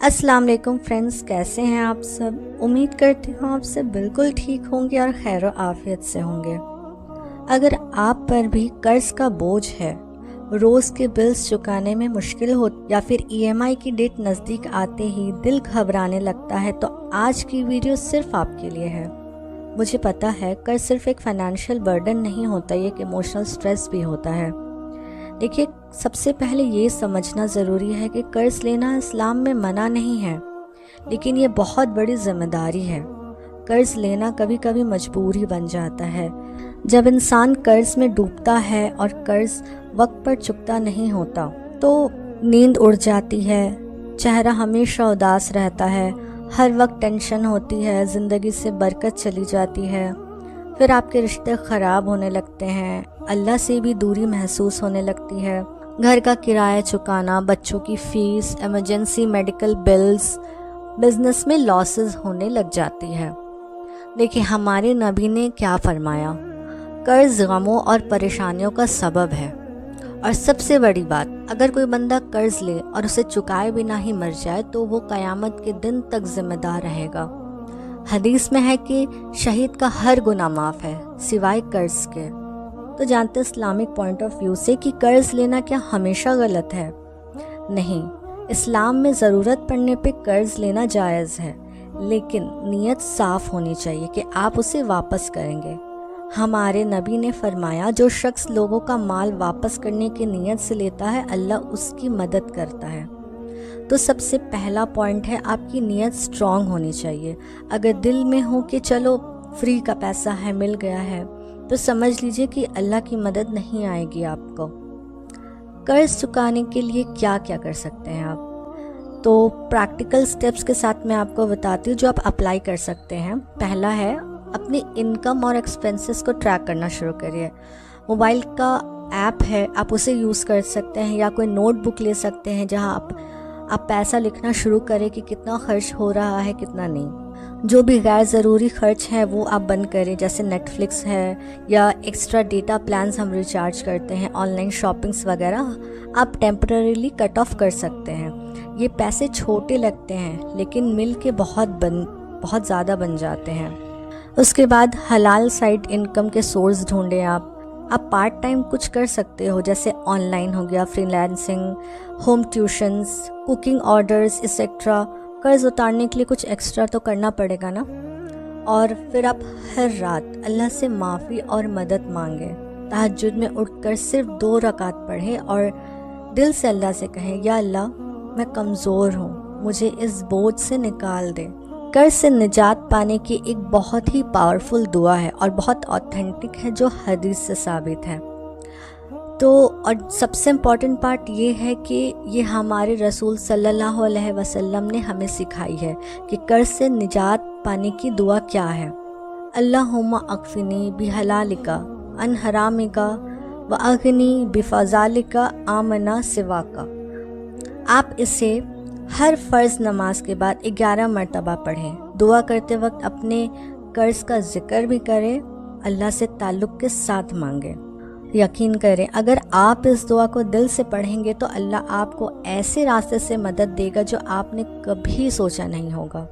अस्सलाम वालेकुम फ्रेंड्स, कैसे हैं आप सब। उम्मीद करती हूँ आप सब बिल्कुल ठीक होंगे और खैर आफियत से होंगे। अगर आप पर भी कर्ज का बोझ है, रोज़ के बिल्स चुकाने में मुश्किल हो या फिर ईएमआई की डेट नज़दीक आते ही दिल घबराने लगता है, तो आज की वीडियो सिर्फ आपके लिए है। मुझे पता है कर्ज सिर्फ एक फाइनेंशियल बर्डन नहीं होता, ये एक इमोशनल स्ट्रेस भी होता है। देखिए, सबसे पहले ये समझना ज़रूरी है कि कर्ज लेना इस्लाम में मना नहीं है, लेकिन ये बहुत बड़ी जिम्मेदारी है। कर्ज लेना कभी कभी मजबूरी बन जाता है। जब इंसान कर्ज में डूबता है और कर्ज वक्त पर चुकता नहीं होता तो नींद उड़ जाती है, चेहरा हमेशा उदास रहता है, हर वक्त टेंशन होती है, ज़िंदगी से बरकत चली जाती है, फिर आपके रिश्ते ख़राब होने लगते हैं, अल्लाह से भी दूरी महसूस होने लगती है, घर का किराया चुकाना, बच्चों की fees, emergency medical bills, business में लॉसेस होने लग जाती है। देखिए, हमारे नबी ने क्या फरमाया, कर्ज गमों और परेशानियों का सबब है। और सबसे बड़ी बात, अगर कोई बंदा कर्ज ले और उसे चुकाए बिना ही मर जाए तो वो क़यामत के दिन तक जिम्मेदार रहेगा। हदीस में है कि शहीद का हर गुनाह माफ़ है सिवाय कर्ज के। तो जानते इस्लामिक पॉइंट ऑफ व्यू से कि कर्ज लेना क्या हमेशा गलत है? नहीं, इस्लाम में ज़रूरत पड़ने पे कर्ज लेना जायज़ है, लेकिन नीयत साफ़ होनी चाहिए कि आप उसे वापस करेंगे। हमारे नबी ने फरमाया, जो शख्स लोगों का माल वापस करने की नीयत से लेता है, अल्लाह उसकी मदद करता है। तो सबसे पहला पॉइंट है, आपकी नीयत स्ट्रॉन्ग होनी चाहिए। अगर दिल में हो कि चलो फ्री का पैसा है, मिल गया है, तो समझ लीजिए कि अल्लाह की मदद नहीं आएगी आपको। कर्ज चुकाने के लिए क्या क्या कर सकते हैं आप, तो प्रैक्टिकल स्टेप्स के साथ मैं आपको बताती हूँ जो आप अप्लाई कर सकते हैं। पहला है, अपनी इनकम और एक्सपेंसेस को ट्रैक करना शुरू करिए। मोबाइल का ऐप है, आप उसे यूज़ कर सकते हैं, या कोई नोटबुक ले सकते हैं जहाँ आप पैसा लिखना शुरू करें कि कितना खर्च हो रहा है, कितना नहीं। जो भी गैर ज़रूरी खर्च है वो आप बंद करें, जैसे नेटफ्लिक्स है या एक्स्ट्रा डेटा प्लान्स हम रिचार्ज करते हैं, ऑनलाइन शॉपिंग्स वगैरह आप टेम्परेरीली कट ऑफ कर सकते हैं। ये पैसे छोटे लगते हैं लेकिन मिल के बहुत ज़्यादा बन जाते हैं। उसके बाद हलाल साइड इनकम के सोर्स ढूंढें। आप पार्ट टाइम कुछ कर सकते हो, जैसे ऑनलाइन हो गया, freelancing, home tuitions, cooking orders etcetera. कर्ज उतारने के लिए कुछ एक्स्ट्रा तो करना पड़ेगा ना। और फिर आप हर रात अल्लाह से माफ़ी और मदद मांगें। तहज्जुद में उठकर सिर्फ 2 रकात पढ़ें और दिल से अल्लाह से कहें, या अल्लाह मैं कमज़ोर हूँ, मुझे इस बोझ से निकाल दे। कर्ज से निजात पाने की एक बहुत ही पावरफुल दुआ है और बहुत ऑथेंटिक है, जो हदीस से साबित है। तो और सबसे इम्पॉर्टेंट पार्ट ये है कि ये हमारे रसूल सल्लल्लाहु अलैहि वसल्लम ने हमें सिखाई है कि कर्ज से निजात पाने की दुआ क्या है। अल्लाहुम्मा अक्फिनी बिहलालिका अन हरामिका व अगनी बिफज़ालिका आमना सिवाका। आप इसे हर फ़र्ज़ नमाज के बाद 11 मरतबा पढ़ें। दुआ करते वक्त अपने कर्ज का जिक्र भी करें, अल्लाह से ताल्लुक़ के साथ मांगें। यकीन करें, अगर आप इस दुआ को दिल से पढ़ेंगे तो अल्लाह आपको ऐसे रास्ते से मदद देगा जो आपने कभी सोचा नहीं होगा।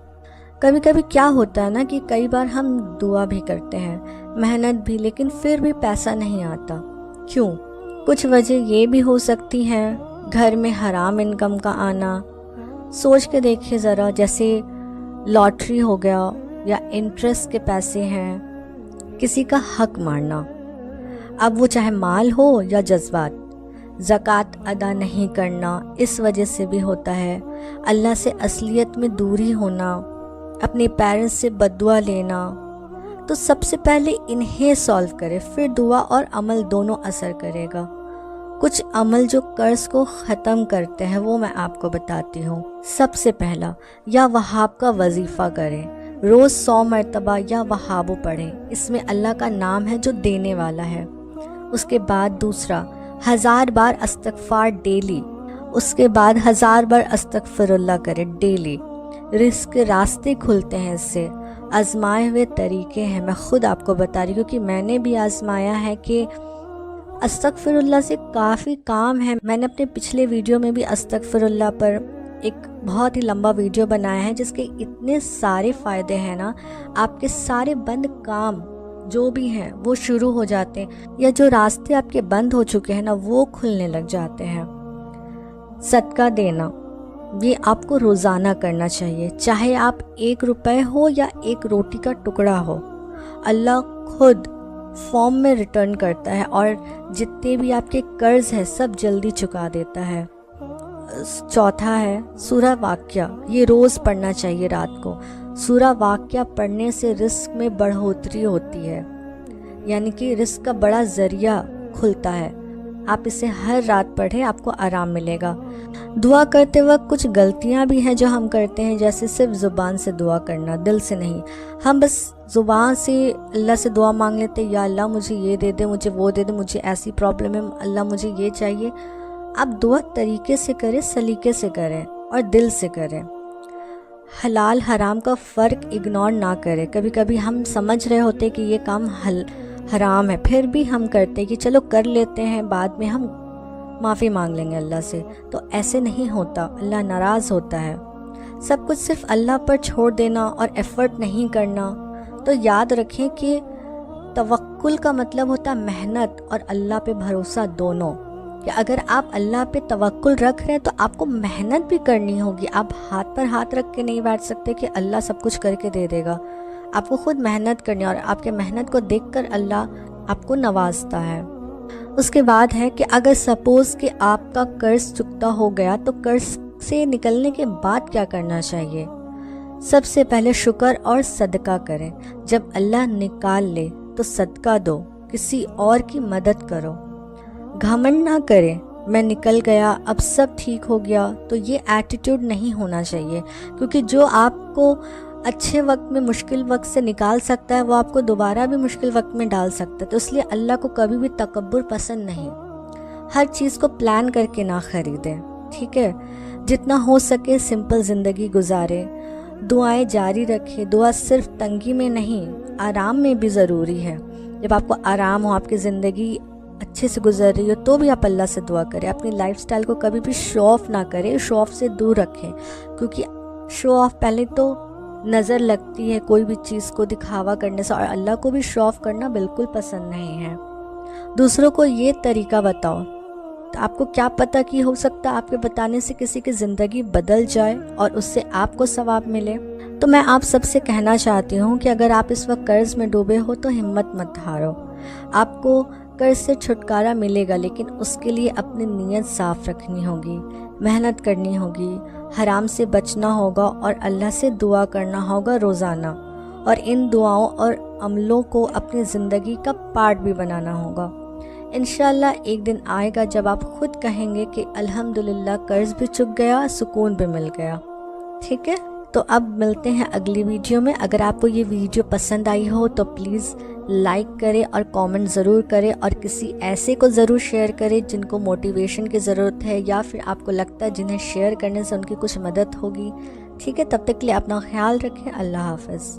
कभी कभी क्या होता है ना कि कई बार हम दुआ भी करते हैं, मेहनत भी, लेकिन फिर भी पैसा नहीं आता। क्यों? कुछ वजह ये भी हो सकती हैं, घर में हराम इनकम का आना। सोच के देखिए ज़रा, जैसे लॉटरी हो गया या इंटरेस्ट के पैसे हैं, किसी का हक मारना, अब वो चाहे माल हो या जज्बात। ज़कात अदा नहीं करना इस वजह से भी होता है। अल्लाह से असलियत में दूरी होना, अपने पेरेंट्स से बद्दुआ लेना। तो सबसे पहले इन्हें सॉल्व करें, फिर दुआ और अमल दोनों असर करेगा। कुछ अमल जो कर्ज को ख़त्म करते हैं वो मैं आपको बताती हूँ। सबसे पहला, या वहाब का वजीफ़ा करें। रोज़ 100 मरतबा या वहाबो पढ़ें, इसमें अल्लाह का नाम है जो देने वाला है। उसके बाद दूसरा, 1000 बार अस्तगफार डेली। उसके बाद 1000 बार अस्तगफिरुल्लाह करें डेली। रिस्क के रास्ते खुलते हैं इससे। आजमाए हुए तरीके हैं, मैं खुद आपको बता रही हूँ क्योंकि मैंने भी आजमाया है कि अस्तगफिरुल्लाह से काफ़ी काम है। मैंने अपने पिछले वीडियो में भी अस्तगफिरुल्लाह पर ایک بہت ہی لمبا ویڈیو بنایا ہے جس کے اتنے سارے فائدے ہیں نا، آپ کے سارے بند کام جو بھی ہیں وہ شروع ہو جاتے ہیں، یا جو راستے آپ کے بند ہو چکے ہیں نا وہ کھلنے لگ جاتے ہیں۔ صدقہ دینا یہ آپ کو روزانہ کرنا چاہیے، چاہے آپ 1 روپے ہو یا 1 روٹی کا ٹکڑا ہو، اللہ خود فارم میں ریٹرن کرتا ہے اور جتنے بھی آپ کے قرض ہیں سب جلدی چکا دیتا ہے۔ چوتھا ہے سورہ واقعہ، یہ روز پڑھنا چاہیے رات کو۔ سورہ واقعہ پڑھنے سے رزق میں بڑھوتری ہوتی ہے، یعنی کہ رزق کا بڑا ذریعہ کھلتا ہے۔ آپ اسے ہر رات پڑھیں، آپ کو آرام ملے گا۔ دعا کرتے وقت کچھ غلطیاں بھی ہیں جو ہم کرتے ہیں، جیسے صرف زبان سے دعا کرنا، دل سے نہیں۔ ہم بس زبان سے اللہ سے دعا مانگ لیتے، یا اللہ مجھے یہ دے دے، مجھے وہ دے دے، مجھے ایسی پرابلم ہے، اللہ مجھے یہ چاہیے۔ آپ دعا طریقے سے کریں، سلیقے سے کریں اور دل سے کریں۔ حلال حرام کا فرق اگنور نہ کریں۔ کبھی کبھی ہم سمجھ رہے ہوتے کہ یہ کام حرام ہے، پھر بھی ہم کرتے کہ چلو کر لیتے ہیں، بعد میں ہم معافی مانگ لیں گے اللہ سے، تو ایسے نہیں ہوتا، اللہ ناراض ہوتا ہے۔ سب کچھ صرف اللہ پر چھوڑ دینا اور ایفرٹ نہیں کرنا۔ تو یاد رکھیں کہ توکل کا مطلب ہوتا ہے محنت اور اللہ پہ بھروسہ دونوں، کہ اگر آپ اللہ پہ توکل رکھ رہے ہیں تو آپ کو محنت بھی کرنی ہوگی۔ آپ ہاتھ پر ہاتھ رکھ کے نہیں بیٹھ سکتے کہ اللہ سب کچھ کر کے دے دے گا، آپ کو خود محنت کرنی ہے، اور آپ کے محنت کو دیکھ کر اللہ آپ کو نوازتا ہے۔ اس کے بعد ہے کہ اگر سپوز کہ آپ کا قرض چکتا ہو گیا تو قرض سے نکلنے کے بعد کیا کرنا چاہیے؟ سب سے پہلے شکر اور صدقہ کریں۔ جب اللہ نکال لے تو صدقہ دو، کسی اور کی مدد کرو۔ گھمنڈ نہ کریں میں نکل گیا اب سب ٹھیک ہو گیا، تو یہ ایٹیٹیوڈ نہیں ہونا چاہیے، کیونکہ جو آپ کو اچھے وقت میں مشکل وقت سے نکال سکتا ہے وہ آپ کو دوبارہ بھی مشکل وقت میں ڈال سکتا ہے۔ تو اس لیے اللہ کو کبھی بھی تکبر پسند نہیں۔ ہر چیز کو پلان کر کے نہ خریدیں، ٹھیک ہے؟ جتنا ہو سکے سمپل زندگی گزاریں، دعائیں جاری رکھیں۔ دعا صرف تنگی میں نہیں، آرام میں بھی ضروری ہے۔ جب آپ کو آرام ہو، آپ کی زندگی اچھے سے گزر رہی ہو، تو بھی آپ اللہ سے دعا کریں۔ اپنی لائف سٹائل کو کبھی بھی شو آف نہ کریں، شو آف سے دور رکھیں، کیونکہ شو آف پہلے تو نظر لگتی ہے کوئی بھی چیز کو دکھاوا کرنے سے، اور اللہ کو بھی شو آف کرنا بالکل پسند نہیں ہے۔ دوسروں کو یہ طریقہ بتاؤ، تو آپ کو کیا پتہ کہ ہو سکتا ہے آپ کے بتانے سے کسی کی زندگی بدل جائے اور اس سے آپ کو ثواب ملے۔ تو میں آپ سب سے کہنا چاہتی ہوں کہ اگر آپ اس وقت قرض میں ڈوبے ہو تو ہمت مت ہارو۔ آپ کو قرض سے چھٹکارا ملے گا، لیکن اس کے لیے اپنی نیت صاف رکھنی ہوگی، محنت کرنی ہوگی، حرام سے بچنا ہوگا اور اللہ سے دعا کرنا ہوگا روزانہ، اور ان دعاؤں اور عملوں کو اپنی زندگی کا پارٹ بھی بنانا ہوگا۔ انشاءاللہ ایک دن آئے گا جب آپ خود کہیں گے کہ الحمدللہ قرض بھی چک گیا، سکون بھی مل گیا، ٹھیک ہے؟ تو اب ملتے ہیں اگلی ویڈیو میں۔ اگر آپ کو یہ ویڈیو پسند آئی ہو تو پلیز لائک کریں اور کامنٹ ضرور کریں، اور کسی ایسے کو ضرور شیئر کریں جن کو موٹیویشن کی ضرورت ہے، یا پھر آپ کو لگتا ہے جنہیں شیئر کرنے سے ان کی کچھ مدد ہوگی، ٹھیک ہے؟ تب تک کے لیے اپنا خیال رکھیں، اللہ حافظ۔